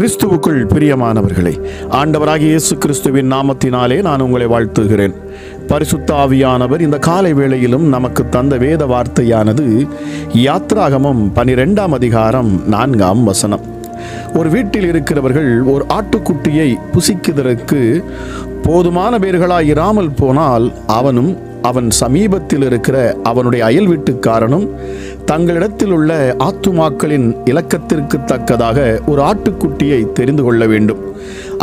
கிறிஸ்துவுக்குள் பிரியமானவர்களே, ஆண்டவராகிய இயேசு கிறிஸ்துவின் நாமத்தினாலே நான் உங்களை வாழ்த்துகிறேன். பரிசுத்த ஆவியானவர் இந்த காலை வேளையிலும் நமக்கு தந்த வேத வார்த்தையானது யாத்ராகமம் 12ஆம் அதிகாரம் 4ஆம் வசனம். ஒரு வீட்டில் இருக்கிறவர்கள் ஒரு ஆட்டுக்குட்டியை புசிக்குவதற்கு போதுமான பேர்களாய் இராமல் போனால் அவனும் அவன் சமீபத்தில் இருக்கிற அவனுடைய அயல் வீட்டுக்காரனும் தங்களிடத்தில் உள்ள ஆத்துமாக்களின் இலக்கத்திற்கு தக்கதாக ஒரு ஆட்டுக்குட்டியை தெரிந்து கொள்ள வேண்டும்.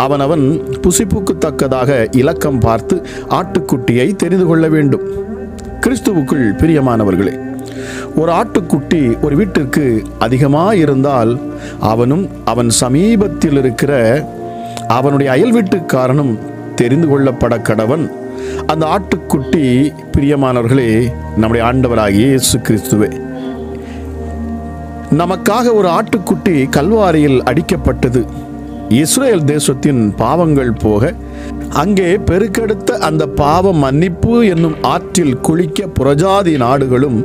அவனவன் புசிப்புக்கு தக்கதாக இலக்கம் பார்த்து ஆட்டுக்குட்டியை தெரிந்து கொள்ள வேண்டும். கிறிஸ்துவுக்குள் பிரியமானவர்களே, ஒரு ஆட்டுக்குட்டி ஒரு வீட்டிற்கு அதிகமாக இருந்தால் அவனும் அவன் சமீபத்தில் இருக்கிற அவனுடைய அயல் வீட்டுக்காரனும் தெரிந்து கொள்ளப்பட கடவன். அந்த ஆட்டுக்குட்டி பிரியமானவர்களே நம்முடைய ஆண்டவராகிய இயேசு கிறிஸ்துவே. நமக்காக ஒரு ஆட்டுக்குட்டி கல்வாரியில் அடிக்கப்பட்டது. இஸ்ரேல் தேசத்தின் பாவங்கள் போக அங்கே பெருக்கெடுத்த அந்த பாவ மன்னிப்பு என்னும் ஆற்றில் குளிக்க புறஜாதி நாடுகளும்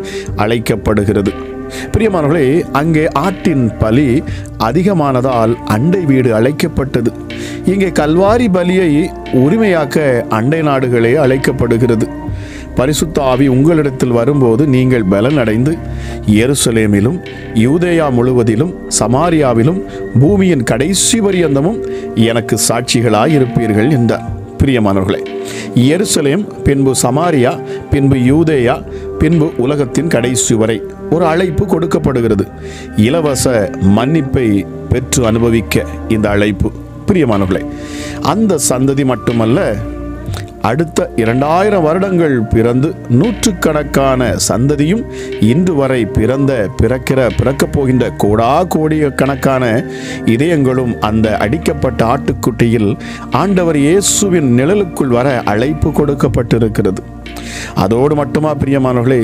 அழைக்கப்படுகிறது. பிரியமானவர்களே, அங்கே ஆட்டின் பலி அதிகமானதால் அண்டை வீடு அழைக்கப்பட்டது. இங்கே கல்வாரி பலியை உரிமையாக்க அண்டை நாடுகளே அழைக்கப்படுகிறது. பரிசுத்த ஆவி உங்களிடத்தில் வரும்போது நீங்கள் பலன் அடைந்து எருசலேமிலும் யூதேயா முழுவதிலும் சமாரியாவிலும் பூமியின் கடைசி பரியந்தமும் எனக்கு சாட்சிகளாயிருப்பீர்கள் என்றார். பிரியமானவர்களே, எருசலேம், பின்பு சமாரியா, பின்பு யூதேயா, பின்பு உலகத்தின் கடைசி வரை ஒரு அழைப்பு கொடுக்கப்படுகிறது. இலவச மன்னிப்பை பெற்று அனுபவிக்க இந்த அழைப்பு. பிரியமானவர்களே, அந்த சந்ததி மட்டுமல்ல, அடுத்த 2000 வருடங்கள் பிறந்து நூற்றுக்கணக்கான சந்ததியும் இன்று வரை பிறக்கப் போகின்ற கோடிய கணக்கான இதயங்களும் அந்த அடிக்கப்பட்ட ஆட்டுக்குட்டியில் ஆண்டவர் இயேசுவின் நிழலுக்குள் வர அழைப்பு கொடுக்கப்பட்டிருக்கிறது. அதோடு மட்டுமா பிரியமானவர்களே,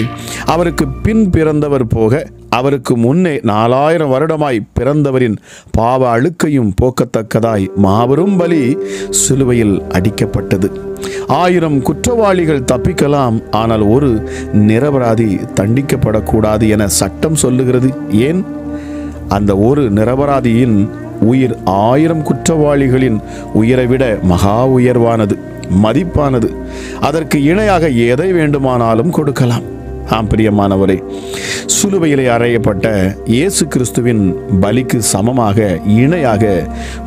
அவருக்கு பின் பிறந்தவர் போக அவருக்கு முன்னே 4000 வருடமாய் பிறந்தவரின் பாவ அழுக்கையும் போக்கத்தக்கதாய் மாபெரும் பலி சிலுவையில் அடிக்கப்பட்டது. 1000 குற்றவாளிகள் தப்பிக்கலாம், ஆனால் ஒரு நிரபராதி தண்டிக்கப்படக்கூடாது என சட்டம் சொல்லுகிறது. ஏன்? அந்த ஒரு நிரபராதியின் உயிர் 1000 குற்றவாளிகளின் உயிரை விட மகா உயர்வானது, மதிப்பானது. அதற்கு இணையாக எதை வேண்டுமானாலும் கொடுக்கலாம். பிரியமானவரே, சிலுவையிலே அறையப்பட்ட இயேசு கிறிஸ்துவின் பலிக்கு சமமாக இணையாக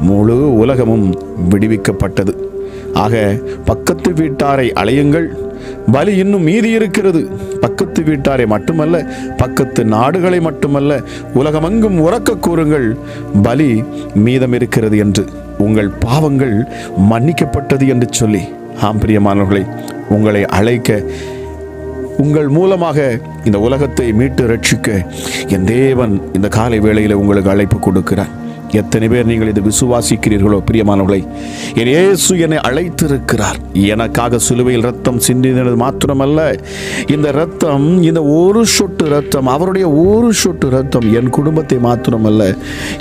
முழு உலகமும் விடுவிக்கப்பட்டது. ஆக பக்கத்து வீட்டாரை அலையுங்கள், பலி இன்னும் மீதி இருக்கிறது. பக்கத்து வீட்டாரை மட்டுமல்ல, பக்கத்து நாடுகளை மட்டுமல்ல, உலகமெங்கும் உரக்க கூறுங்கள், பலி மீதம் இருக்கிறது என்று, உங்கள் பாவங்கள் மன்னிக்கப்பட்டது என்று சொல்லி. பிரியமானவர்களை, உங்களை அழைக்க, உங்கள் மூலமாக இந்த உலகத்தை மீட்டு ரட்சிக்க என் தேவன் இந்த காலை வேளையில் உங்களுக்கு அழைப்பு கொடுக்கிறார். எத்தனை பேர் நீங்கள் இதை விசுவாசிக்கிறீர்களோ பிரியமானவர்களை, என் இயேசு என்னை அழைத்திருக்கிறார். எனக்காக சிலுவையில் ரத்தம் சிந்தினது மாத்திரமல்ல, இந்த ரத்தம், இந்த ஒரு சொட்டு ரத்தம், அவருடைய ஒரு சொட்டு ரத்தம் என் குடும்பத்தை மாத்திரமல்ல,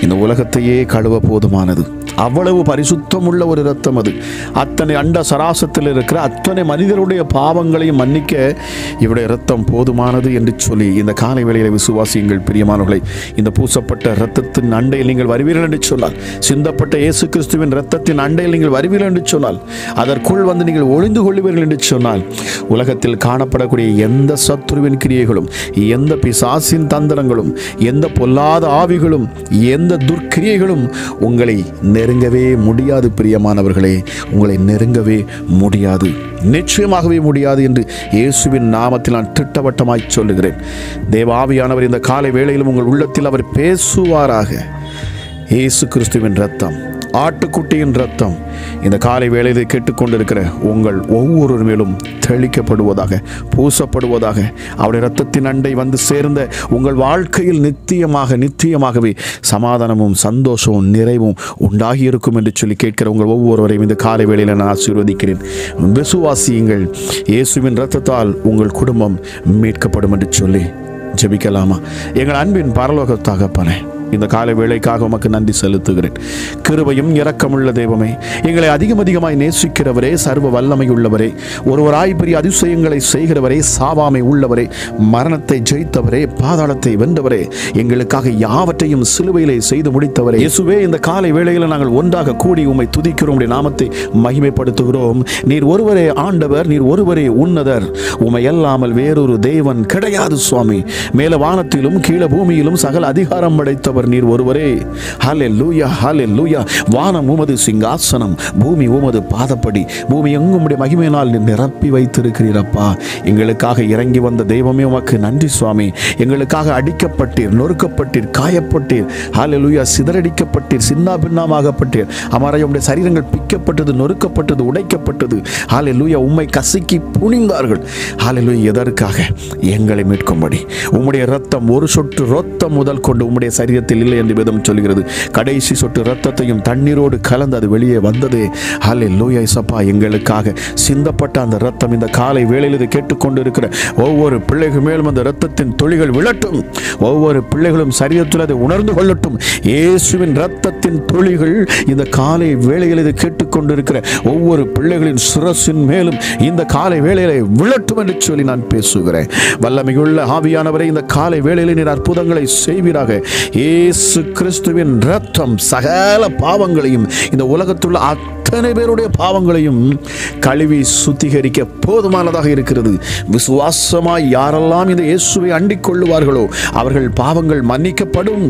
இந்த உலகத்தையே கழுவ போதுமானது. அவ்வளவு பரிசுத்தம் உள்ள ஒரு ரத்தம் அது. அத்தனை அண்ட சராசத்தில் இருக்கிற அத்தனை மனிதருடைய பாவங்களையும் மன்னிக்க இவருடைய ரத்தம் போதுமானது என்று சொல்லி இந்த காலை வேளையில் விசுவாசியுங்கள் பிரியமானவர்களை. இந்த பூசப்பட்ட இரத்தத்தின் அண்டையில் நீங்கள் வருவீர்கள் என்று சொன்னால், சிந்தப்பட்ட இயேசு கிறிஸ்துவின் இரத்தத்தின் அண்டையில் நீங்கள் வருவீர்கள் என்று சொன்னால், அதற்குள் வந்து நீங்கள் ஒளிந்து கொள்ளுவீர்கள் என்று சொன்னால், உலகத்தில் காணப்படக்கூடிய எந்த சத்துருவின் கிரியைகளும், எந்த பிசாசின் தந்திரங்களும், எந்த பொல்லாத ஆவிகளும், எந்த துர்க்கிரியைகளும் உங்களை நெருங்கவே முடியாது. பிரியமானவர்களே, உங்களை நெருங்கவே முடியாது, நிச்சயமாகவே முடியாது என்று இயேசுவின் நாமத்தில் நான் திட்டவட்டமாய் சொல்லுகிறேன். தேவாவியானவர் இந்த காலை வேளையிலும் உங்கள் உள்ளத்தில் அவர் பேசுவாராக. இயேசு கிறிஸ்துவின் ரத்தம், ஆட்டுக்குட்டியின் ரத்தம் இந்த காலை வேளையிலே கேட்டுக்கொண்டிருக்கிற உங்கள் ஒவ்வொரு மேலும் தெளிக்கப்படுவதாக, பூசப்படுவதாக. அவருடைய இரத்தத்தின் அண்டை வந்து சேர்ந்த உங்கள் வாழ்க்கையில் நித்தியமாகவே சமாதானமும் சந்தோஷமும் நிறைவும் உண்டாகி இருக்கும் என்று சொல்லி கேட்கிற உங்கள் ஒவ்வொருவரையும் இந்த காலை வேளையில் நான் ஆசீர்வதிக்கிறேன். விசுவாசியுங்கள், இயேசுவின் இரத்தத்தால் உங்கள் குடும்பம் மீட்கப்படும் என்று சொல்லி ஜெபிக்கலாமா? எங்கள் அன்பின் பரலோக தகப்பனே, இந்த காலை வேளைக்காக உமக்கு நன்றி செலுத்துகிறேன். கிருபையும் இரக்கமுள்ள தெய்வமே, எங்களை அதிகமாய் நேசிக்கிறவரே, சர்வ வல்லமை உள்ளவரே, ஒருவராய் பெரிய அதிசயங்களை செய்கிறவரே, சாவாமை உள்ளவரே, மரணத்தை ஜெயித்தவரே, பாதாளத்தை வென்றவரே, எங்களுக்காக யாவற்றையும் சிலுவையிலே செய்து முடித்தவரே இயேசுவே, இந்த காலை வேளையில் நாங்கள் ஒன்றாக கூடி உம்மை துதிக்கிறோம், உம்முடைய நாமத்தை மகிமைப்படுத்துகிறோம். நீர் ஒருவரே ஆண்டவர், நீர் ஒருவரே உன்னதர், உம்மை அல்லாமல் வேறொரு தேவன் கிடையாது சுவாமி. மேல வானத்திலும் கீழ பூமியிலும் சகல அதிகாரம் படைத்தவர் நீர் ஒருவரே. ஹல்லேலூயா, ஹல்லேலூயா. வானம் உமது சிங்காசனம், பூமி உமது பாதப்படி, பூமி எங்கும் உம்முடைய மகிமையினால் நிரப்பி வைத்திருக்கிறீரப்பா. எங்களுக்காக இறங்கி வந்த தெய்வமே உமக்கு நன்றி சுவாமி. எங்களுக்காக அடிக்கப்பட்டீர், நொறுக்கப்பட்டீர், காயப்பட்டீர், ஹல்லேலூயா, சிதறடிக்கப்பட்டீர், சின்ன பின்னமாகப்பட்டீர். அமரைய உம்முடைய சரீரங்கள் பிக்கப்பட்டது, நொறுக்கப்பட்டது, உடைக்கப்பட்டது. ஹல்லேலூயா, உம்மை கசக்கி புனிந்தார்கள். ஹல்லேலூயா, எதற்காக? எங்களை மீட்கும்படி. உம்முடைய இரத்தம், ஒரு சொட்டு இரத்தம் முதல் கொண்டு உம்முடைய சரீரத்தில் இல்லை என்று வேதம் சொல்கிறது. கடைசி சொட்டு இரத்தத்தையும் தண்ணீரோடு கலந்து அது வெளியே வந்ததே. ஹல்லேலூயா இயேசப்பா, எங்களுக்காக சிந்தப்பட்ட அந்த இரத்தம் இந்த காலை வேளையில் இதை கேட்டுக்கொண்டிருக்கிற ஒவ்வொரு பிள்ளைகள் மேலும் அந்த இரத்தத்தின் துளிகள் விழட்டும். ஒவ்வொரு பிள்ளைகளும் சரீரத்தில் அதை உணர்ந்து கொள்ளட்டும். இயேசுவின் இரத்தத்தின் துளிகள் இந்த காலை வேளையில் இதை கேட்டுக்கொண்டிருக்கிற ஒவ்வொரு பிள்ளைகளின் சிரசின் மேலும் இந்த காலை வேளையிலே விழட்டும் என்று சொல்லி நான் பேசுகிறேன். வல்லமையுள்ள ஆவியானவரை, இந்த காலை வேளையில் நீர் அற்புதங்களை செய்வீராக. இயேசு கிறிஸ்துவின் இரத்தம் சகல பாவங்களையும், இந்த உலகத்துள்ள அத்தனை பேருடைய பாவங்களையும் கழுவி சுத்திகரிக்க போதுமானதாக இருக்கிறது. விசுவாசமாய் யாரெல்லாம் இந்த இயேசுவை அண்டிக் கொள்ளுவார்களோ அவர்கள் பாவங்கள் மன்னிக்கப்படும்.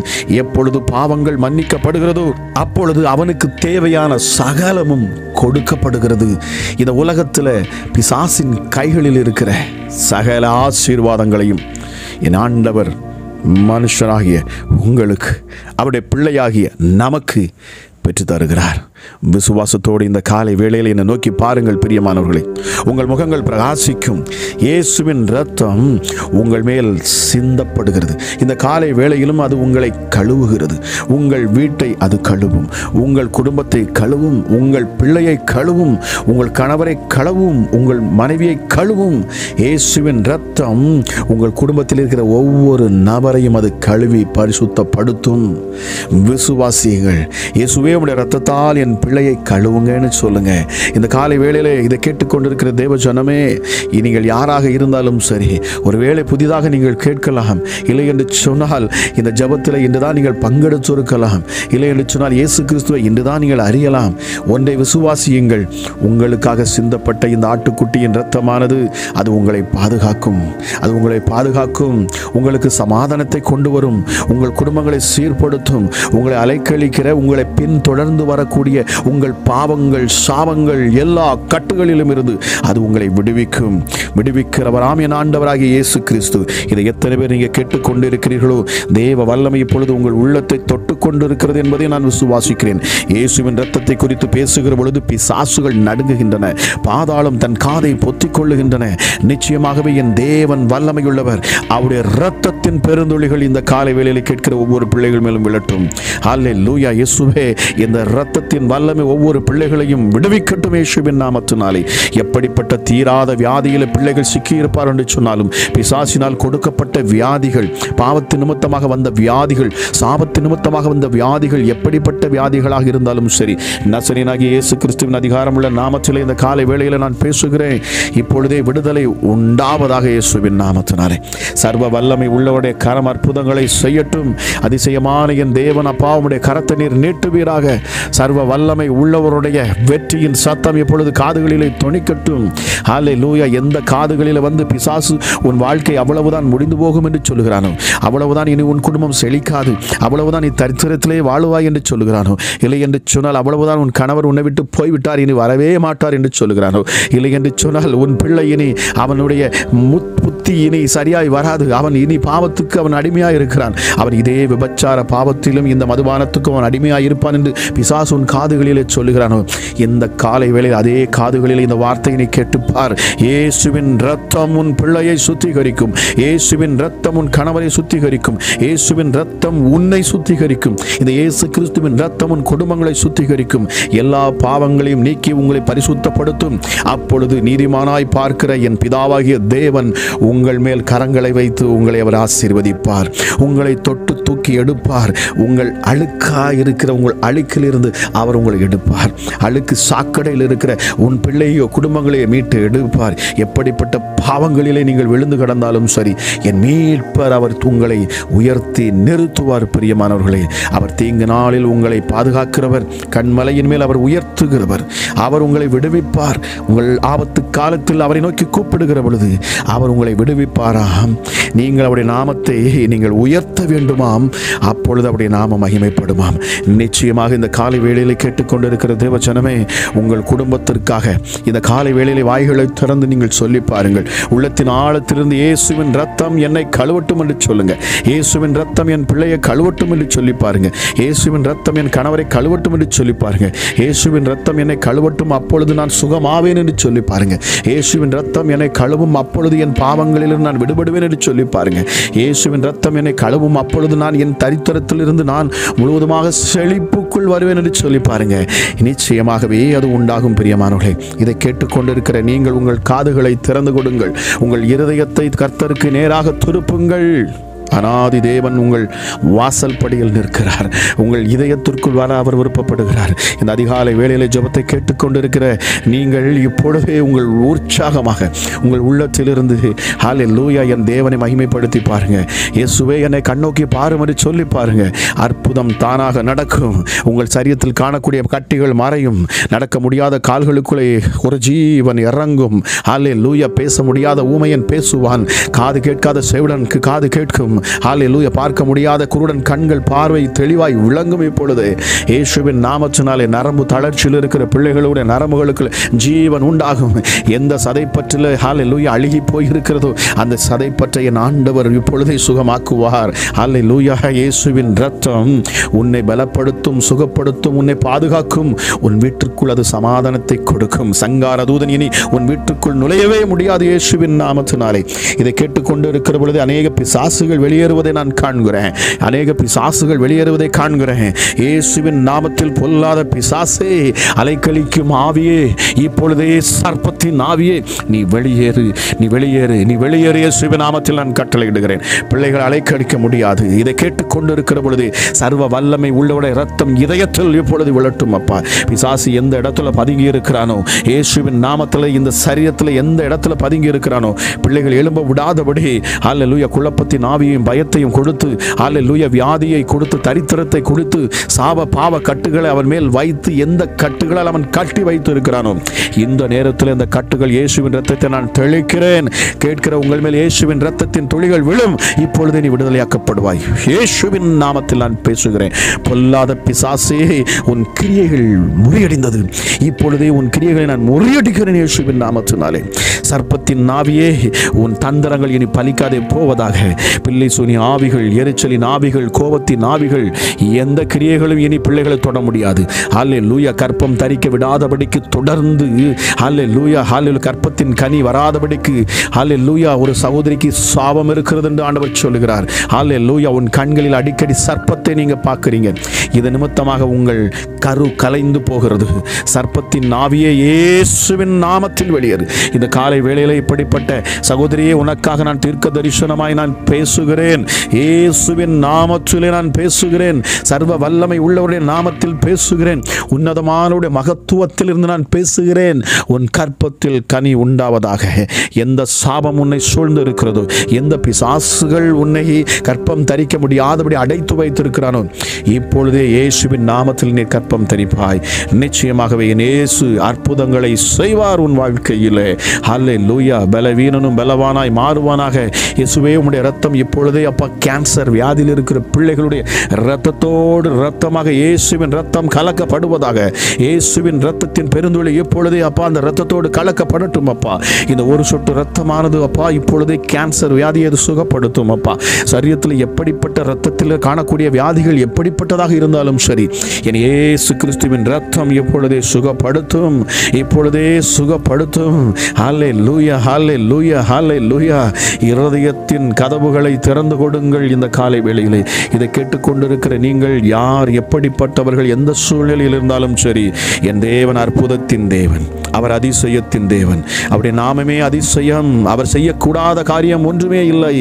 எப்பொழுது பாவங்கள் மன்னிக்கப்படுகிறதோ அப்பொழுது அவனுக்கு தேவையான சகலமும் கொடுக்கப்படுகிறது. இந்த உலகத்தில் பிசாசின் கைகளில் இருக்கிற சகல ஆசீர்வாதங்களையும் என் ஆண்டவர் மனுஷனாகிய உங்களுக்கு, அவருடைய பிள்ளையாகிய நமக்கு பெற்று தருகிறார். விசுவாசத்தோடு இந்த காலை வேளையில் என்னை நோக்கி பாருங்கள் பிரியமானவர்களே. உங்கள் முகங்கள் பிரகாசிக்கும். இயேசுவின் இரத்தம் உங்கள் மேல் சிந்தப்படுகிறது. இந்த காலை வேளையிலும் அது உங்களை கழுவுகிறது. உங்கள் வீட்டை அது கழுவும், உங்கள் குடும்பத்தை கழுவும், உங்கள் பிள்ளையை கழுவும், உங்கள் கணவரை கழுவும், உங்கள் மனைவியை கழுவும். இயேசுவின் இரத்தம் உங்கள் குடும்பத்தில் இருக்கிற ஒவ்வொரு நபரையும் அது கழுவி பரிசுத்தப்படுத்தும். விசுவாசிகள், இயேசுவே உடைய இரத்தத்தால் என் பிள்ளையை கழுவுங்கன்னு சொல்லுங்க. இந்த காலை வேளையிலே இதை கேட்டுக்கொண்டிருக்கிற தேவ ஜனமே, நீங்கள் யாராக இருந்தாலும் சரி, ஒருவேளை புதிதாக நீங்கள் கேட்கலாம், இல்லை என்று சொன்னால் இந்த ஜபத்தில் இன்றுதான் நீங்கள் பங்கெடுத்திருக்கலாம், இல்லை என்று சொன்னால் இயேசு கிறிஸ்துவை இன்றுதான் நீங்கள் அறியலாம். ஒன்றை விசுவாசியுங்கள், உங்களுக்காக சிந்தப்பட்ட இந்த ஆட்டுக்குட்டியின் இரத்தமானது அது உங்களை பாதுகாக்கும். அது உங்களை பாதுகாக்கும். உங்களுக்கு சமாதானத்தை கொண்டு வரும். உங்கள் குடும்பங்களை சீர்படுத்தும். உங்களை அலைக்கழிக்கிற, உங்களை பின்தொடர்ந்து வரக்கூடிய உங்கள் பாவங்கள், சாபங்கள் எல்லா கட்டுகளிலும் இருந்து அது உங்களை விடுவிக்கும். விடுவிக்கிறவராம் என் ஆண்டவராகிய இயேசு கிறிஸ்து. இதை எத்தனை பேர் நீங்கள் கேட்டுக்கொண்டிருக்கிறீர்களோ, தேவ வல்லமை இப்பொழுது உங்கள் உள்ளத்தை தொட்டு கொண்டிருக்கிறது என்பதை நான் விசுவாசிக்கிறேன். இயேசுவின் இரத்தத்தை குறித்து பேசுகிற பொழுது பிசாசுகள் நடுங்குகின்றன, பாதாளம் தன் காதை பொத்திக் கொள்ளுகின்றன. நிச்சயமாகவே என் தேவன் வல்லமையுள்ளவர். அவருடைய இரத்தத்தின் பெருந்துளிகள் இந்த காலை வேளையில் கேட்கிற ஒவ்வொரு பிள்ளைகள் மேலும் விழட்டும். ஹல்லேலூயா இயேசுவே, இந்த இரத்தத்தின் வல்லமை ஒவ்வொரு பிள்ளைகளையும் விடுவிக்கட்டும் இயேசுவின் நாமத்தினாலே. எப்படிப்பட்ட தீராத வியாதியில பிள்ளைகள் சிக்கியிருப்பார் என்று சொன்னாலும், பிசாசினால் கொடுக்கப்பட்ட வியாதிகள், பாவத்து நிமித்தமாக வந்த வியாதிகள், சாபத்து நிமித்தமாக வந்த வியாதிகள், எப்படிப்பட்ட வியாதிகளாக இருந்தாலும் சரி, நசரேயனாகிய இயேசு கிறிஸ்துவின் அதிகாரமுள்ள நாமத்திலே இந்த காலை வேளையில் நான் பேசுகிறேன். இப்பொழுதே விடுதலை உண்டாவதாக இயேசுவின் நாமத்தினாலே. சர்வ வல்லமை உள்ளவருடைய கரம் அற்புதங்களை செய்யட்டும். அதிசயமான என் தேவன் அப்பா, உம்முடைய கரத்தை நீர் நீட்டுவீராக. சர்வ வல்லமை உள்ளவருடைய வெற்றியின் சத்தம் எப்பொழுது காதுகளிலே தொனிக்கட்டும். ஹல்லேலூயா. எந்த காதுகளில் வந்து பிசாசு உன் வாழ்க்கை அவ்வளவுதான் முடிந்து போகும் என்று சொல்லுகிறானோ, அவ்வளவுதான் இனி உன் குடும்பம் செழிக்காது, அவ்வளவுதான் நீ தரித்திரத்திலே வாழுவாய் என்று சொல்லுகிறானோ, இல்லை என்று சொன்னால் அவ்வளவுதான் உன் கணவர் உன்னை விட்டு போய்விட்டார், இனி வரவே மாட்டார் என்று சொல்லுகிறானோ, இல்லை என்று சொன்னால் உன் பிள்ளை இனி அவனுடைய புத்தி இனி சரியாய் வராது, அவன் இனி பாவத்துக்கு அவன் அடிமையாக இருக்கிறான், அவன் இதே விபச்சார பாவத்திலும் இந்த மதுபானத்துக்கும் அவன் அடிமையாக இருப்பான் என்று பிசாசு உன் காதுகளிலே சொல்லுகிறானோ, இந்த காலை வேளையில் அதே காதுகளில் இந்த வார்த்தையினை கேட்டுப்பார். இயேசுவின் இரத்தம் உன் பிள்ளையை சுத்திகரிக்கும். இயேசுவின் இரத்தம் உன் கணவரை சுத்திகரிக்கும். இயேசுவின் இரத்தம் உன்னை சுத்திகரிக்கும். இந்த இயேசு கிறிஸ்துவின் இரத்தம் உன் குடும்பங்களை சுத்திகரிக்கும். எல்லா பாவங்களையும் நீக்கி உங்களை பரிசுத்தப்படுத்தும். அப்பொழுது நீதிமானாய் பார்க்கிற என் பிதாவாகிய தேவன் உங்கள் மேல் கரங்களை வைத்து உங்களை அவர் ஆசீர்வதிப்பார். உங்களை தொட்டு தூக்கி எடுப்பார். உங்கள் அழுக்காய் இருக்கிற உங்கள் அழுக்கிலிருந்து அவர் உங்களை எடுப்பார். அழுக்கு சாக்கடையில் இருக்கிற உன் பிள்ளையோ குடும்பங்களையோ மீட்டு எடுப்பார். எப்படிப்பட்ட பாவங்களிலே நீங்கள் விழுந்து கிடந்தாலும் சரி, என் மீட்பர் அவர் உங்களை உயர்த்தி நிறுத்துவார். பிரியமானவர்களே, அவர் தீங்கு நாளில் உங்களை பாதுகாக்கிறவர். கண்மலையின் மேல் அவர் உயர்த்துகிறவர். அவர் உங்களை விடுவிப்பார். உங்கள் ஆபத்து காலத்தில் அவரை நோக்கி கூப்பிடுகிற பொழுது அவர் உங்களை விடுவிப்பாராம். நீங்கள் அவருடைய நாமத்தை நீங்கள் உயர்த்த வேண்டுமாம். அப்பொழுது அவருடைய நாமம் மகிமைப்படுமாம். நிச்சயமாக இந்த காலை வேளையிலே கேட்டுக்கொண்டிருக்கிற தேவஜனமே, உங்கள் குடும்பத்திற்காக இந்த காலை வேளையிலே வாய்களை திறந்து நீங்கள் சொல்லி பாருங்கள். உள்ளத்தின் ஆழத்திலிருந்து இயேசுவின் ரத்தம் என்னை கழுவட்டும் என்று சொல்லுங்க. இயேசுவின் ரத்தம் என் பிள்ளையை கழுவட்டும் என்று சொல்லி பாருங்க. இயேசுவின் ரத்தம் என் கணவரை கழுவட்டும் என்று சொல்லி பாருங்க. இயேசுவின் ரத்தம் என்னை கழுவட்டும், அப்பொழுது நான் சுகமாவேன் என்று சொல்லி பாருங்க. இயேசுவின் ரத்தம் என்னை கழுவும், அப்பொழுது என் பாவங்களிலிருந்து நான் விடுபடுவேன் என்று சொல்லி பாருங்க. இயேசுவின் ரத்தம் என்னை கழுவும், அப்பொழுது நான் என் தரித்திரத்திலிருந்து நான் முழுவதுமாக செழிப்புக்குள் வருவேன் என்று சொல்லி பாருங்க. நிச்சயமாகவே அது உண்டாகும். பிரியமானவர்களே, இதை கேட்டுக்கொண்டிருக்கிற நீங்கள் உங்கள் காதுகளை திறந்து கொடுங்கள். உங்கள் இருதயத்தை கர்த்தருக்கு நேராக திருப்புங்கள். அநாதி தேவன் உங்கள் வாசல் படியில் நிற்கிறார். உங்கள் இதயத்திற்குள் வர அவர் விருப்பப்படுகிறார். இந்த அதிகாலை வேளையிலே ஜெபத்தை கேட்டுக்கொண்டிருக்கிற நீங்கள் இப்பொழுதே உங்கள் உற்சாகமாக உங்கள் உள்ளத்திலிருந்து ஹல்லேலூயா என் தேவனை மகிமைப்படுத்தி பாருங்க. இயேசுவே என்னை கண்ணோக்கி பாரும் என்று சொல்லி பாருங்க. அற்புதம் தானாக நடக்கும். உங்கள் சரீரத்தில் காணக்கூடிய கட்டிகள் மறையும். நடக்க முடியாத கால்களுக்குள்ளே ஒரு ஜீவன் இறங்கும். ஹல்லேலூயா. பேச முடியாத ஊமையன் பேசுவான். காது கேட்காத செவிடனுக்கு காது கேட்கும். ஹல்லேலூயா. பார்க்க முடியாத குருடன் கண்கள் பார்வை தெளிவாய் விளங்கும். இப்பொழுது இயேசுவின் நாமத்தினாலே நரம்பு தளர்ச்சியில் இருக்கிற பிள்ளைகளுடைய நரம்புகளுக்கு ஜீவன் உண்டாகும். எந்த சதைப்பற்றில் ஹல்லேலூயா அழுகி போயிருக்கிறதோ அந்த சதைப்பற்றை என் ஆண்டவர் இப்பொழுதே சுகமாக்குவார். ஹல்லேலூயா. இயேசுவின் ரத்தம் உன்னை பலப்படுத்தும், சுகப்படுத்தும், உன்னை பாதுகாக்கும். உன் வீட்டிற்குள் அது சமாதானத்தை கொடுக்கும். சங்கார தூதன் இனி உன் வீட்டிற்குள் நுழையவே முடியாது இயேசுவின் நாமத்தினாலே. இதை கேட்டுக்கொண்டு இருக்கிற பொழுது அநேக பிசாசுகள் வெளியேறுவதை நான் காண்கிறேன். அநேக பிசாசுகள் வெளியேறுவதை காண்கிறேன். இயேசுவின் நாமத்தில் பொல்லாத பிசாசே, அலைக்கழிக்கும் ஆவியே, இப்பொழுதே சர்ப்பத்தின் ஆவியே, நீ வெளியேறு, நீ வெளியேறு, நீ வெளியேறு. இயேசுவின் நாமத்தில் நான் கட்டளையிடுகிறேன். பிள்ளைகள் அலைக்கழிக்க முடியாது. இதை கேட்டுக்கொண்டு இருக்கிற பொழுது சர்வ வல்லமை உள்ளவருடைய ரத்தம் இதயத்தில் இப்பொழுது விழட்டும். அப்பா, பிசாசு எந்த இடத்துல பதுங்கி இருக்கிறானோ, இயேசுவின் நாமத்தில் இந்த சரீரத்தில் எந்த இடத்துல பதுங்கி இருக்கிறானோ, பிள்ளைகள் எழும்ப விடாதபடி ஹல்லேலூயா குழப்பத்தின் ஆவியையும் பயத்தையும் கொடுத்து, ஹல்லேலூயா வியாதியை கொடுத்து, தரித்திரத்தை கொடுத்து, சாப பாவ கட்டுகளை அவன் மேல் வைத்து, எந்த கட்டுகளால் அவன் கட்டி வைத்து இருக்கிறானோ, இந்த நேரத்தில் இந்த கட்டுகள் இயேசுவின் ரத்தத்தை நான் தெளிக்கிறேன். கேட்கிற உங்கள் மேல் இயேசுவின் ரத்தத்தின் துளிகள் விழும். இப்பொழுது நீ விடுதலையாக்கப்படுவாய். இயேசுவின் நாமத்தில் நான் பேசுகிறேன். பொல்லாத பிசாசே, உன் கிரியைகள் முறியடிந்தது. இப்பொழுதே உன் கிரியைகளை நான் முறியடிக்கிறேன் இயேசுவின் நாமத்தினாலே. சர்ப்பத்தின் ஆவியே, உன் தந்திரங்கள் இனி பலிக்காதே போவதாக. பிள்ளை சூனி ஆவிகள், எரிச்சலின் ஆவிகள், கோபத்தின் ஆவிகள், எந்த கிரியைகளும் இனி பிள்ளைகளை தொட முடியாது. ஹல்லேலூயா. கற்பம் தரிக்க விடாதபடிக்கு தொடர்ந்து ஹல்லேலூயா ஹல்லேலூயா கற்பத்தின் கனி வராதபடிக்கு ஹல்லேலூயா ஒரு சகோதரிக்கு சாபம் இருக்கிறது என்று ஆண்டவர் சொல்லுகிறார். ஹல்லேலூயா. உன் கண்களில் அடிக்கடி சர்ப்பத்தை நீங்க பார்க்கிறீங்க. இது நிமித்தமாக உங்கள் கரு கலைந்து போகிறது. சர்ப்பத்தின் ஆவியே, இயேசுவின் நாமத்தில் வெளியேறு. இந்த காலை வேளையிலே இப்படிப்பட்ட சகோதரியே, உனக்காக நான் தீர்க்க தரிசனமாய் நான் பேசுகிறேன். இயேசுவின் நாமத்திலே நான் பேசுகிறேன். சர்வ வல்லமை உள்ளவருடைய நாமத்தில் பேசுகிறேன். உன்னதமானவருடைய மகத்துவத்தில் இருந்து நான் பேசுகிறேன். உன் கற்பத்தில் கனி உண்டாவதாக. எந்த சாபம் உன்னை சூழ்ந்து இருக்கிறதோ, எந்த பிசாசுகள் உன்னை கற்பம் தரிக்க முடியாதபடி அடைத்து வைத்திருக்கிறானோ, இப்பொழுதே இயேசுவின் நாமத்தில் நீ கற்பம் தரிப்பாய். நிச்சயமாகவே என் இயேசு அற்புதங்களை செய்வார் உன் வாழ்க்கையிலே. ஹல்லேலூயா. பலவீனனும் பலவானாய் மாறுவானாக. இயேசுவே, உம்முடைய ரத்தம் இப்பொழுதே அப்பா கேன்சர் வியாதியில் இருக்கிற பிள்ளைகளுடைய இரத்தத்தோடு இரத்தமாக இயேசுவின் ரத்தம் கலக்கப்படுவதாக. இயேசுவின் ரத்தத்தின் பெருந்துளி இப்பொழுதே அப்பா அந்த ரத்தத்தோடு கலக்கப்படட்டும் அப்பா. இந்த ஒரு சொட்டு ரத்தமானது அப்பா இப்பொழுதே கேன்சர் வியாதியை சுகப்படுத்தும் அப்பா. சரீரத்தில் எப்படிப்பட்ட ரத்தத்தில் காணக்கூடிய வியாதிகள் எப்படிப்பட்டதாக இருந்தாலும் சரி, என் இயேசு கிறிஸ்துவின் ரத்தம் இப்பொழுதே சுகப்படுத்தும், இப்பொழுதே சுகப்படுத்தும். ஹல்லேலூயா, ஹல்லேலூயா, ஹல்லேலூயா. இருதயத்தின் கதவுகளை திறந்து கொடுங்கள் இந்த காலை வேளையிலே. இதை கேட்டுக்கொண்டிருக்கிற நீங்கள் யார் எப்படிப்பட்டவர்கள், எந்த சூழ்நிலையில் இருந்தாலும் சரி, என் தேவன் அற்புதத்தின் தேவன், அவர் அதிசயத்தின் தேவன். அவருடைய நாமமே அதிசயம். அவர் செய்யக்கூடாத காரியம் ஒன்றுமே இல்லை.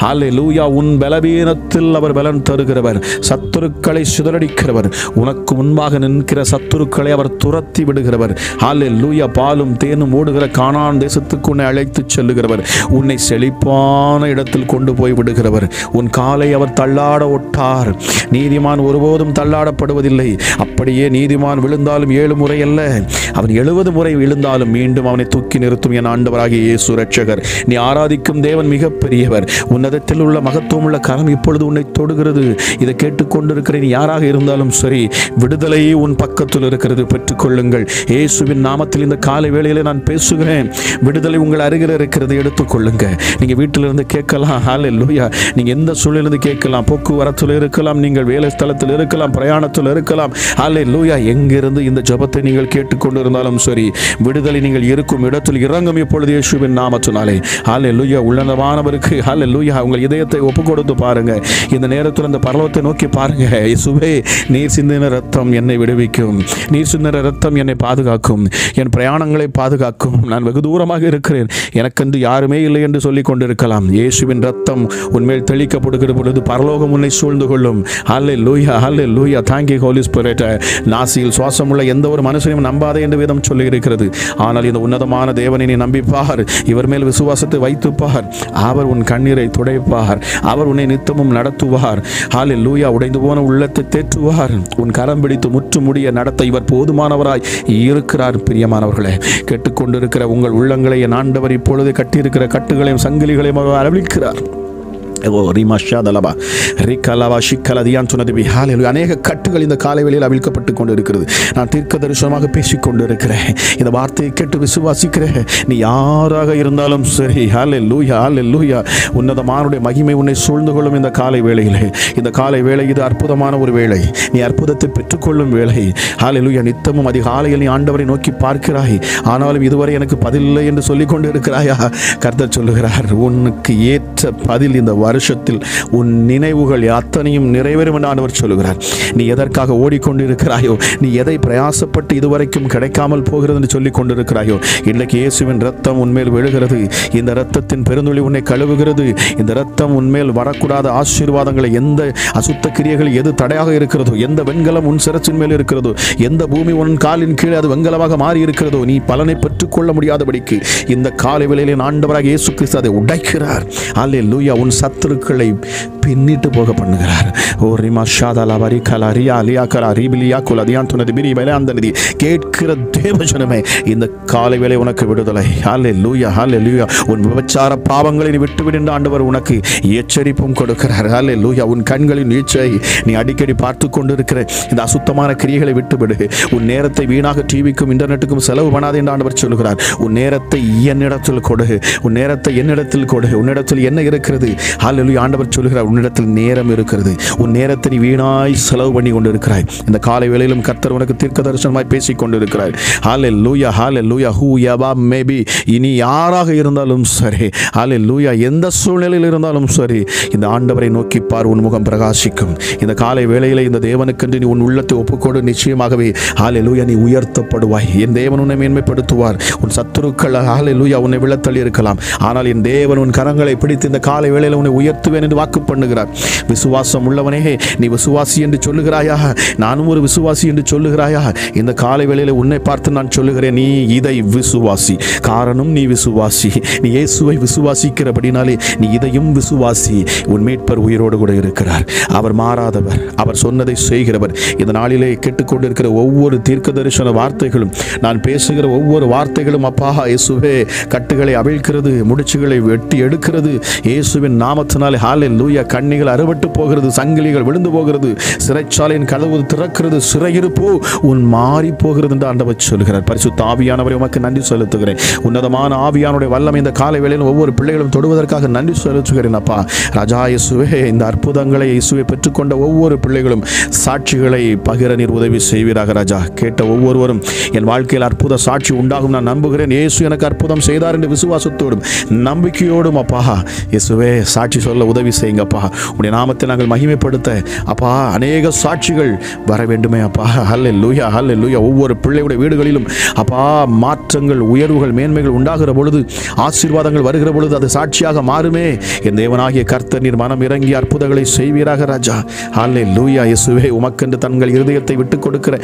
ஹல்லேலூயா. உன் பலவீனத்தில் அவர் பலன் தருகிறவர், சத்துருக்களை சிதறடிக்கிறவர், உனக்கு முன்பாக நிற்கிற சத்துருக்களை அவர் துரத்தி விடுகிறவர். ஹல்லேலூயா. பாலும் தேனும் ஓடுகிற கானான் தேசத்துக்கு உன்னை அழைத்து செல்லுகிறவர், உன்னை செழிப்பான இடத்தில் கொண்டு போய் விடுகிறவர். உன் காலை அவர் தள்ளாட ஒட்டார். நீதிமான் ஒருபோதும் தள்ளாடப்படுவதில்லை. அப்படியே நீதிமான் விழுந்தாலும் 7 முறை அல்ல, அவன் 70 முறை விழுந்தாலும் மீண்டும் அவனை தூக்கி நிறுத்தும் என் ஆண்டவராகிய இயேசு இரட்சகர். நீ ஆராதிக்கும் தேவன் மிக பெரியவர். உன்னதத்தில் உள்ள மகத்துவம் உள்ள கரம் இப்பொழுது உன்னை தொடுகிறது. இதை கேட்டுக்கொண்டிருக்கிற நீ யாராக இருந்தாலும் சரி, விடுதலை உன் பக்கத்தில் இருக்கிறது. பெற்றுக்கொள்ளுங்கள். இயேசுவின் நாமத்தில் இந்த காலை வேளையிலே நான் பேசுகிறேன். விடுதலை உங்கள் அருகில் இருக்கிறது, எடுத்துக்கொள்ளுங்க. நீங்க வீட்டிலிருந்து கேட்கலாம். ஹல்லேலூயா. நீங்க எந்த சூழலிலிருந்து கேட்கலாம். போக்குவரத்தில் இருக்கலாம், நீங்கள் வேலை ஸ்தலத்தில் இருக்கலாம், பிரயாணத்தில் இருக்கலாம். ஹல்லேலூயா. எங்கிருந்து இந்த ஜெபத்தை நீங்கள் கேட்டுக்கொண்டிருந்தாலும் சரி, விடுதலை நீங்கள் இருக்கும் இடத்தில் இறங்கும் இப்பொழுது இயேசுவின் நாமத்தினாலே. ஹல்லேலூயா. உள்ளனவானவருக்கு ஹல்லேலூயா. உங்கள் இதயத்தை ஒப்புக் கொடுத்து பாருங்க. இந்த நேரத்தில் அந்த பரலோகத்தை நோக்கி பாருங்க. இயேசுவே, நீர் சிந்தின ரத்தம் என்னை விடுவிக்கும், நீர் சிந்தின ரத்தம் என்னை பாதுகாக்கும், என் பிரயாணங்களை பாதுகாக்கும். நான் வெகு தூரமாக இருக்கிறேன், எனக்கென்று யாருமே இல்லை என்று சொல்லிக் கொண்டிருக்கலாம். இயேசுவின் ரத்தம் உன்மேல் தெளிக்கப்படுகிற பொழுது பரலோகம் உன்னை சூழ்ந்து கொள்ளும். ஹல்லேலூயா. ஹல்லேலூயா. Thank you Holy Spirit. நாசியில் சுவாசம் உள்ள எந்த ஒரு மனுஷனையும் நம்பாதே என்று வேதம் சொல்லி இருக்கிறது. ஆனால் இந்த உன்னதமான தேவனை நீ நம்பிப்பார், இவர் மேல் விசுவாசத்தை வைத்துப்பார். அவர் உன் கண்ணீரை துடைப்பார், அவர் உன்னை நித்தமும் நடத்துவார். ஹல்லேலூயா. உடைந்து போன உள்ளத்தை தேற்றுவார். உன் கரம் பிடித்து முற்று முடிய நடத்த இவர் போதுமானவராய் இருக்கிறார். பிரியமானவர்களே, கேட்டுக்கொண்டிருக்கிற உங்கள் உள்ளங்களை என் ஆண்டவர் இப்பொழுது கட்டியிருக்கிற கட்டுகளையும் சங்கிலிகளையும் அவிழ்க்கிறார். அநேக கட்டுகள் இந்த காலை வேளையில் அவிழ்க்கப்பட்டு கொண்டிருக்கிறது. நான் தீர்க்க தரிசனமாக பேசிக் கொண்டிருக்கிறேன். இந்த வார்த்தையை கேட்டு விசுவாசிக்கிறேன். நீ யாராக இருந்தாலும் சரி, ஹல்லேலூயா. ஹல்லேலூயா. உன்னதமானுடைய மகிமை உன்னை சூழ்ந்து கொள்ளும் இந்த காலை வேளையிலே. இந்த காலை வேளை இது அற்புதமான ஒரு வேளை. நீ அற்புதத்தை பெற்றுக்கொள்ளும் வேளை. ஹல்லேலூயா. நித்தமும் அதிகாலையில் நீ ஆண்டவரை நோக்கி பார்க்கிறாய், ஆனாலும் இதுவரை எனக்கு பதிலில்லை என்று சொல்லிக் கொண்டு இருக்கிறாயா? கர்த்தர் சொல்லுகிறார், உனக்கு ஏற்ற பதில் இந்த வருஷத்தில் உன் நினைவுகள் அத்தனையும் நிறைவேறும் என்று ஆண்டவர் சொல்லுகிறார். நீ எதற்காக ஓடிக்கொண்டிருக்கிறாயோ, நீ எதை பிரயாசப்பட்டு இதுவரைக்கும் கிடைக்காமல் போகிறது என்று சொல்லிக் கொண்டிருக்கிறாயோ, இன்றைக்கு இயேசுவின் ரத்தம் உன்மேல் விழுகிறது. இந்த ரத்தத்தின் பெருந்துளி உன்னை கழுவுகிறது. இந்த ரத்தம் உன்மேல் வரக்கூடாத ஆசீர்வாதங்களை, எந்த அசுத்த கிரியைகள் எது தடையாக இருக்கிறதோ, எந்த வெண்கலம் உன் சிரசின் மேல் இருக்கிறதோ, எந்த பூமி உன் காலின் கீழே அது வெண்கலமாக மாறி இருக்கிறதோ, நீ பலனை பெற்றுக்கொள்ள முடியாதபடிக்கு இந்த காலை வேளையிலே ஆண்டவராக இயேசு கிறிஸ்து அதை உடைக்கிறார். ஹல்லேலூயா. உன் சத்துருக்களை பின்னிட்டு போக பண்ணுகிறார். ஓ ரிமா ஷாதலா வரி கலரியா லியா கலா ரிபிலியா குலதியான் துனதி பிரி மேலே அந்த நிதி கேட்கிற தேவஜனமே, இந்த காலை வேளை உனக்கு விடுதலை. ஹல்லேலூயா. ஹல்லேலூயா. உன் விபச்சார பாவங்களை நீ விட்டுவிடு என்று ஆண்டவர் உனக்கு எச்சரிப்பும் கொடுக்கிறார். ஹல்லேலூயா. உன் கண்களின் வீச்சை நீ அடிக்கடி பார்த்து கொண்டிருக்கிற இந்த அசுத்தமான கிரியைகளை விட்டுவிடு. உன் நேரத்தை வீணாக டிவிக்கும் இன்டர்நெட்டுக்கும் செலவு பண்ணாதே என்று ஆண்டவர் சொல்லுகிறார். உன் நேரத்தை என்னிடத்தில் கொடு, உன் நேரத்தை என்னிடத்தில் கொடு. உன்னிடத்தில் என்ன இருக்கிறது? ஹல்லேலூயா. ஆண்டவர் சொல்லுகிறார், உன்னிடத்தில் நேரம் இருக்கிறது. உன் நேரத்தை நீ வீணாய் செலவு பண்ணி கொண்டிருக்கிறாய். இந்த காலை வேளையிலும் கர்த்தர் உனக்கு தீர்க்க தரிசனமாய் பேசிக் கொண்டிருக்கிறார். ஹல்லேலூயா. ஹல்லேலூயா. ஹூ எவர் மே பி, இனி யாராக இருந்தாலும் சரி, ஹல்லேலூயா, எந்த சூழ்நிலையில் இருந்தாலும் சரி, இந்த ஆண்டவரை நோக்கி பார், உன் முகம் பிரகாசிக்கும். இந்த காலை வேளையிலே இந்த தேவனுக்கென்று நீ உன் உள்ளத்தை ஒப்புக்கொடு. நிச்சயமாகவே ஹல்லேலூயா நீ உயர்த்தப்படுவாய். என் தேவன் உன்னை மேன்மைப்படுத்துவார். உன் சத்துருக்கள் ஹல்லேலூயா உன்னை விழத்தள்ளி இருக்கலாம், ஆனால் என் தேவன் உன் கரங்களை பிடித்து இந்த காலை வேளையில் உன்னை உயர்த்துவேன் என்று வாக்கு பண்ணுகிறார். விசுவாசம் உள்ளவனே, நீ விசுவாசி என்று சொல்லுகிறாயா? நானும் ஒரு விசுவாசி என்று சொல்லுகிறாயா? இந்த காலை வேளையில உன்னை பார்த்து நான் சொல்லுகிறேன், நீ இதை விசுவாசி. காரணம், நீ விசுவாசி. நீ இயேசுவை விசுவாசிக்கிறபடினாலே நீ இதையும் விசுவாசி. உன் மீட்பர் உயிரோடு கூட இருக்கிறார். அவர் மாறாதவர், அவர் சொன்னதை செய்கிறவர். இந்த நாளிலே கேட்டுக்கொண்டிருக்கிற ஒவ்வொரு தீர்க்க தரிசன வார்த்தைகளும், நான் பேசுகிற ஒவ்வொரு வார்த்தைகளும் அப்பா இயேசுவே கட்டுகளை அவிழ்க்கிறது, முடிச்சுகளை வெட்டி எடுக்கிறது. இயேசுவின் நாமத்தினாலே ஹல்லேலூயா. கண்ணிகள் அறுபட்டு போகிறது, சங்கிலிகள் விழுந்து போகிறது, சிறைச்சாலையின் கதவு திறக்கிறது, சிறையிருப்போ உன் மாறி போகிறது என்று ஆண்டவர் சொல்கிறார். பரிசுத்த ஆவியானவரை உமக்கு நன்றி செலுத்துகிறேன். உன்னதமான ஆவியானுடைய வல்லமை இந்த காலை வேளையில் ஒவ்வொரு பிள்ளைகளும் தொடுவதற்காக நன்றி செலுத்துகிறேன். அப்பா ராஜா இயேசுவே, இந்த அற்புதங்களை இயேசுவை பெற்றுக்கொண்ட ஒவ்வொரு பிள்ளைகளும் சாட்சிகளை பகிர நீர் உதவி செய்வீராக. ராஜா, கேட்ட ஒவ்வொருவரும் என் வாழ்க்கையில் அற்புத சாட்சி உண்டாகும் நான் நம்புகிறேன். இயேசு எனக்கு அற்புதம் செய்தார் என்று விசுவாசத்தோடும் நம்பிக்கையோடும் அப்பா இயேசுவே சாட்சி சாட்சி சொல்ல உதவி செய்யுங்கப்பா. உடைய நாமத்தை நாங்கள் மகிமைப்படுத்த அப்பா அநேக சாட்சிகள் வர வேண்டுமே அப்பா. ஹல்லேலூயா, ஹல்லேலூயா. ஒவ்வொரு பிள்ளையுடைய வீடுகளிலும் அப்பா மாற்றங்கள், உயர்வுகள், மேன்மைகள் உண்டாகிற பொழுது, ஆசீர்வாதங்கள் வருகிற பொழுது அது சாட்சியாக மாறுமே. என் தேவனாகிய கர்த்தர் நீர் மனம் இறங்கி அற்புதங்களை செய்வீராக ராஜா. ஹல்லேலூயா. இயேசுவே, உமக்கென்று தங்கள் இருதயத்தை விட்டுக் கொடுக்கிற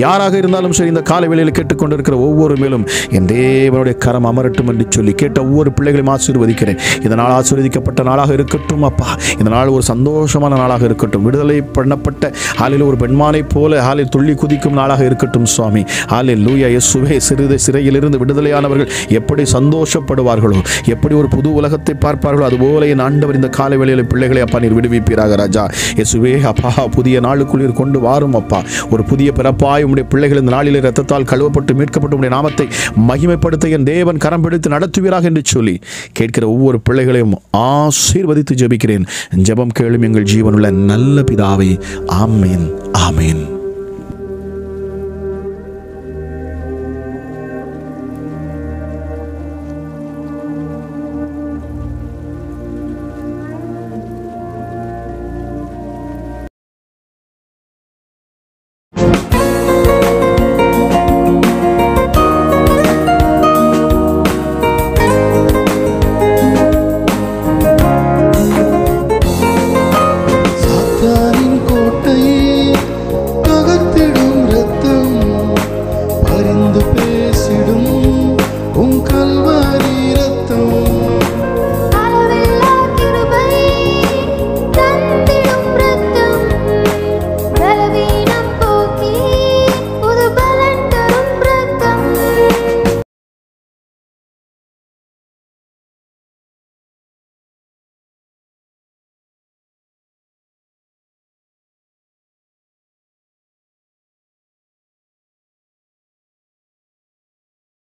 யாராக இருந்தாலும் சரி, இந்த காலை வேளையில் கேட்டுக்கொண்டிருக்கிற ஒவ்வொரு மேலும் என் தேவனுடைய கரம் அமரட்டும் என்று சொல்லி கேட்ட ஒவ்வொரு பிள்ளைகளையும் ஆசீர்வதிக்கிறேன். இந்த நாள் ஆசீர்வதிக்கப்பட்ட நாளாக இருக்கட்டும் அப்பா. இந்த நாள் ஒரு சந்தோஷமான நாளாக இருக்கட்டும். விடுதலை பண்ணப்பட்ட ஹாலில் ஒரு பெண்மானை போல ஹாலில் துள்ளி குதிக்கும் நாளாக இருக்கட்டும் சுவாமி. ஹல்லேலூயா. இயேசுவே, சிறையிலிருந்து விடுதலையானவர்கள் எப்படி சந்தோஷப்படுவார்களோ, எப்படி ஒரு புது உலகத்தை பார்ப்பார்களோ, அதுபோல என் ஆண்டவர் இந்த காலை வேளையில் பிள்ளைகளை அப்பா நீர் விடுவிப்பீராக ராஜா. இயேசுவே அப்பா, புதிய நாளுக்குள்ளீர் கொண்டு வாரும் அப்பா. ஒரு புதிய பிறப்பாய் உம்முடைய பிள்ளைகள் இந்த நாளிலே இரத்தத்தால் கழுவப்பட்டு மீட்கப்பட்டு உம்முடைய நாமத்தை மகிமைப்படுத்த என் தேவன் கரம் பிடித்து நடத்துவீராக என்று சொல்லி கேட்கிற ஒவ்வொரு பிள்ளைகளையும் ஆசீர்வதித்து ஜெபிக்கிறேன். ஜெபம் கேளும் எங்கள் ஜீவனுள்ள நல்ல பிதாவே. ஆமேன், ஆமேன்.